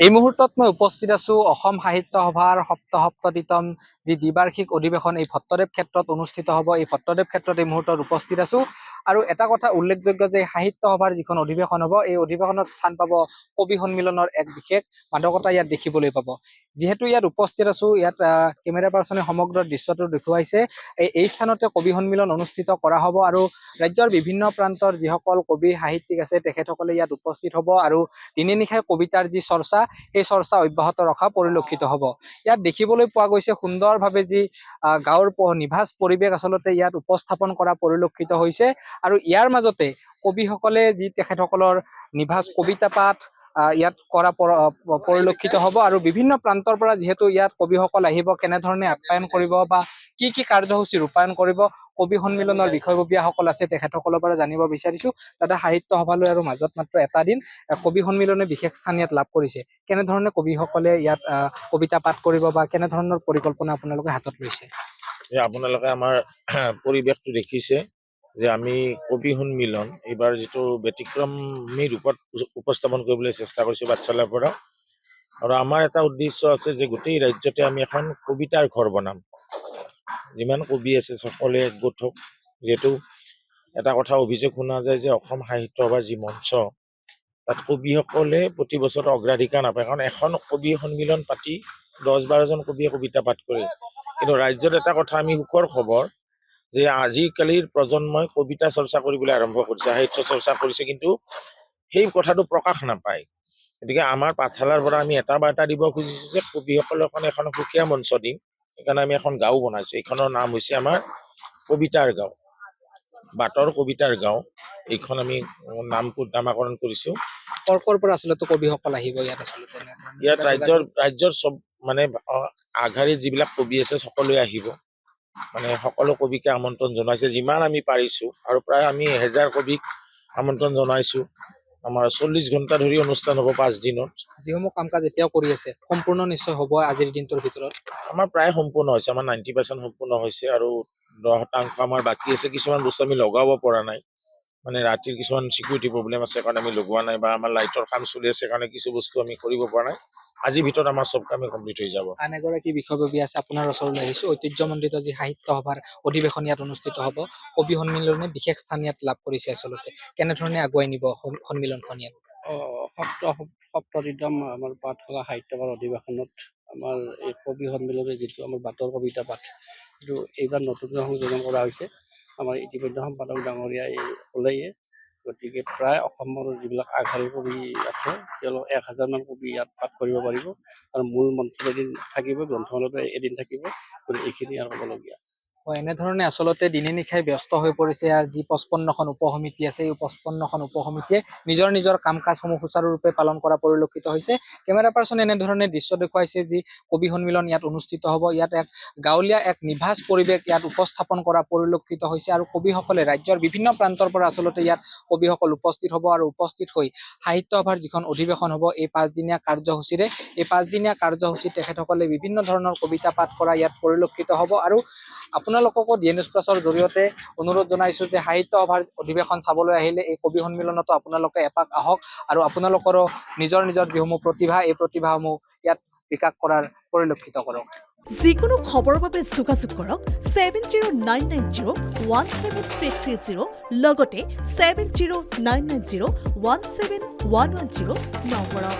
এই মুহূৰ্তত মই উপস্থিত আছো অসম সাহিত্য সভাৰ সপ্তসপ্ততিতম যি দ্বিবাৰ্ষিক অধিৱেশন এই ভট্টদেৱ ক্ষেত্ৰত অনুষ্ঠিত হ'ব। এই ভট্টদেৱ ক্ষেত্ৰত এই মুহূৰ্তত উপস্থিত আছো আৰু এটা কথা উল্লেখযোগ্য যে সাহিত্য সভাৰ যিখন অধিৱেশন হ'ব এই অধিৱেশনত স্থান পাব কবি সন্মিলনৰ এক বিশেষ মাদকতা ইয়াত দেখিবলৈ পাব। যিহেতু ইয়াত উপস্থিত আছো, ইয়াত কেমেৰা পাৰ্চনে সমগ্ৰ দৃশ্যটো দেখুৱাইছে। এই স্থানতে কবি সন্মিলন অনুষ্ঠিত কৰা হ'ব আৰু ৰাজ্যৰ বিভিন্ন প্ৰান্তৰ যিসকল কবি সাহিত্যিক আছে তেখেতসকলে ইয়াত উপস্থিত হ'ব আৰু দিনে নিশাই কবিতাৰ যি চৰ্চা এই চৰ্চা অব্যাহত ৰখা পৰিলক্ষিত হ'ব। ইয়াত দেখিবলৈ পোৱা গৈছে সুন্দৰভাৱে যি গাঁৱৰ নিভাঁজ পৰিৱেশ আচলতে ইয়াত উপস্থাপন কৰা পৰিলক্ষিত হৈছে আৰু ইয়াৰ মাজতে কবিসকলে যি তেখেতসকলৰ নিভাঁজ কবিতা পাঠ ইয়াত কৰা পৰিলক্ষিত হ'ব আৰু বিভিন্ন প্ৰান্তৰ পৰা যিহেতু ইয়াত কবিসকল আহিব, কেনেধৰণে আপ্যায়ন কৰিব বা কি কাৰ্যসূচী ৰূপায়ণ কৰিব কবি সন্মিলনৰ বিষয়ববীয়াসকল আছে তেখেতসকলৰ পৰা জানিব বিচাৰিছো। তাতে সাহিত্য সভালৈ আৰু মাজত মাত্ৰ এটা দিন কবি সন্মিলনে বিশেষ স্থান ইয়াত লাভ কৰিছে। কেনেধৰণে কবিসকলে ইয়াত কবিতা পাঠ কৰিব বা কেনেধৰণৰ পৰিকল্পনা আপোনালোকে হাতত লৈছে? আপোনালোকে আমাৰ পৰিৱেশটো দেখিছে যে আমি কবি সন্মিলন এইবাৰ যিটো ব্যতিক্ৰমী ৰূপত উপস্থাপন কৰিবলৈ চেষ্টা কৰিছোঁ পাঠশালাৰ পৰা। আৰু আমাৰ এটা উদ্দেশ্য আছে যে গোটেই ৰাজ্যতে আমি এখন কবিতাৰ ঘৰ বনাম। যিমান কবি আছে সকলোৱে একগোট হওক। যিহেতু এটা কথা অভিযোগ শুনা যায় যে অসম সাহিত্য সভাৰ যি মঞ্চ তাত কবিসকলে প্ৰতি বছৰ অগ্ৰাধিকাৰ নাপায়, কাৰণ এখন কবি সন্মিলন পাতি 10-12জন কবিয়ে কবিতা পাঠ কৰে। কিন্তু ৰাজ্যত এটা কথা আমি সুখৰ খবৰ যে আজিকালিৰ প্ৰজন্মই কবিতা চৰ্চা কৰিবলৈ আৰম্ভ কৰিছে, সাহিত্য চৰ্চা কৰিছে, কিন্তু সেই কথাটো প্ৰকাশ নাপায়। গতিকে আমাৰ পাঠশালাৰ পৰা আমি এটা বাৰ্তা দিব খুজিছো যে কবিসকলৰ কাৰণে এখন সুকীয়া মঞ্চ দিম। সেইকাৰণে আমি এখন গাঁও বনাইছো। এইখনৰ নাম হৈছে আমাৰ কবিতাৰ গাঁও, বাটৰ কবিতাৰ গাঁও। এইখন আমি নামকৰণ কৰিছো। কৰ পৰা আচলতে কবিসকল আহিব ইয়াত? আচলতে ইয়াত ৰাজ্যৰ চব মানে আগশাৰীৰ যিবিলাক কবি আছে সকলোৱে আহিব। মানে সকলো কবিকে আমন্ত্ৰণ জনাইছে যিমান আমি পাৰিছো, আৰু প্ৰায় আমি 1000 কবিক আমন্ত্ৰণ জনাইছো। আমাৰ 40 ঘণ্টা ধৰি অনুষ্ঠান হ'ব 5 দিনত। যিসমূহ কাম কাজ এতিয়াও কৰি আছে সম্পূৰ্ণ নিশ্চয় হ'ব আজিৰ দিনটোৰ ভিতৰত? আমাৰ প্ৰায় সম্পূৰ্ণ হৈছে, আমাৰ 90% সম্পূৰ্ণ হৈছে আৰু 10% আমাৰ বাকী আছে। কিছুমান বস্তু আমি লগাব পৰা নাই, মানে ৰাতিৰ কিছুমান চিকিউৰিটি প্ৰব্লেম আছে কাৰণে আমি লগোৱা নাই, বা আমাৰ লাইটৰ কাম চলি আছে কাৰণে কিছু বস্তু আমি কৰিব পৰা নাই। আজিৰ ভিতৰত আমাৰ চব কামে কমপ্লিট হৈ যাব। আন এগৰাকী বিষয়ববীয়া আছে আপোনাৰ ওচৰলৈ আহিছো। ঐতিহ্যমণ্ডিত যি সাহিত্য সভাৰ অধিৱেশন ইয়াত অনুষ্ঠিত হ'ব, কবি সন্মিলনে বিশেষ স্থান ইয়াত লাভ কৰিছে। আচলতে কেনেধৰণে আগুৱাই নিব সন্মিলনখন ইয়াত? সপ্ততিতম আমাৰ পাঠশালা সাহিত্য সভাৰ অধিৱেশনত আমাৰ এই কবি সন্মিলনে যিটো আমাৰ বাটৰ কবিতা পাঠ, সেইটো এইবাৰ নতুনকৈ সংযোজন কৰা হৈছে। আমাৰ ইতিমধ্যে সম্পাদক ডাঙৰীয়াই ক'লেয়ে, গতিকে প্ৰায় অসমৰ যিবিলাক আগশাৰীৰ কবি আছে তেওঁলোক 1000মান কবি ইয়াত পাঠ কৰিব পাৰিব। আৰু মূল মঞ্চত এদিন থাকিব, গ্ৰন্থমেলাতো এদিন থাকিব। গতিকে এইখিনি আৰু ক'বলগীয়া। এনেধৰণে আচলতে দিনে নিশাই ব্যস্ত হৈ পৰিছে যি 55খন উপসমিতি আছে। এই 55খন উপসমিতিয়ে নিজৰ কাম কাজসমূহ সুচাৰুৰূপে পালন কৰা পৰিলক্ষিত হৈছে। কেমেৰা পাৰ্চনে এনেধৰণে দৃশ্য দেখুৱাইছে যি কবি সন্মিলন ইয়াত অনুষ্ঠিত হ'ব। ইয়াত এক গাঁৱলীয়া এক নিভাঁজ পৰিৱেশ ইয়াত উপস্থাপন কৰা পৰিলক্ষিত হৈছে আৰু কবিসকলে ৰাজ্যৰ বিভিন্ন প্ৰান্তৰ পৰা আচলতে ইয়াত কবিসকল উপস্থিত হ'ব আৰু উপস্থিত হৈ সাহিত্য সভাৰ যিখন অধিৱেশন হ'ব এই 5 দিনীয়া কাৰ্যসূচীৰে, এই 5 দিনীয়া কাৰ্যসূচীত তেখেতসকলে বিভিন্ন ধৰণৰ কবিতা পাঠ কৰা ইয়াত পৰিলক্ষিত হ'ব। আৰু আপোনালোককো DNS প্লাছৰ জৰিয়তে অনুৰোধ জনাইছো যে সাহিত্য সভাৰ অধিৱেশন চাবলৈ আহিলে এই কবি সন্মিলনতো আপোনালোকে এপাক আহক আৰু আপোনালোকৰো নিজৰ যিসমূহ প্ৰতিভা এই প্ৰতিভাসমূহ ইয়াত বিকাশ কৰাৰ পৰিলক্ষিত কৰক। যিকোনো খবৰৰ বাবে যোগাযোগ কৰক 7099017330 লগতে 7099017110 নম্বৰত।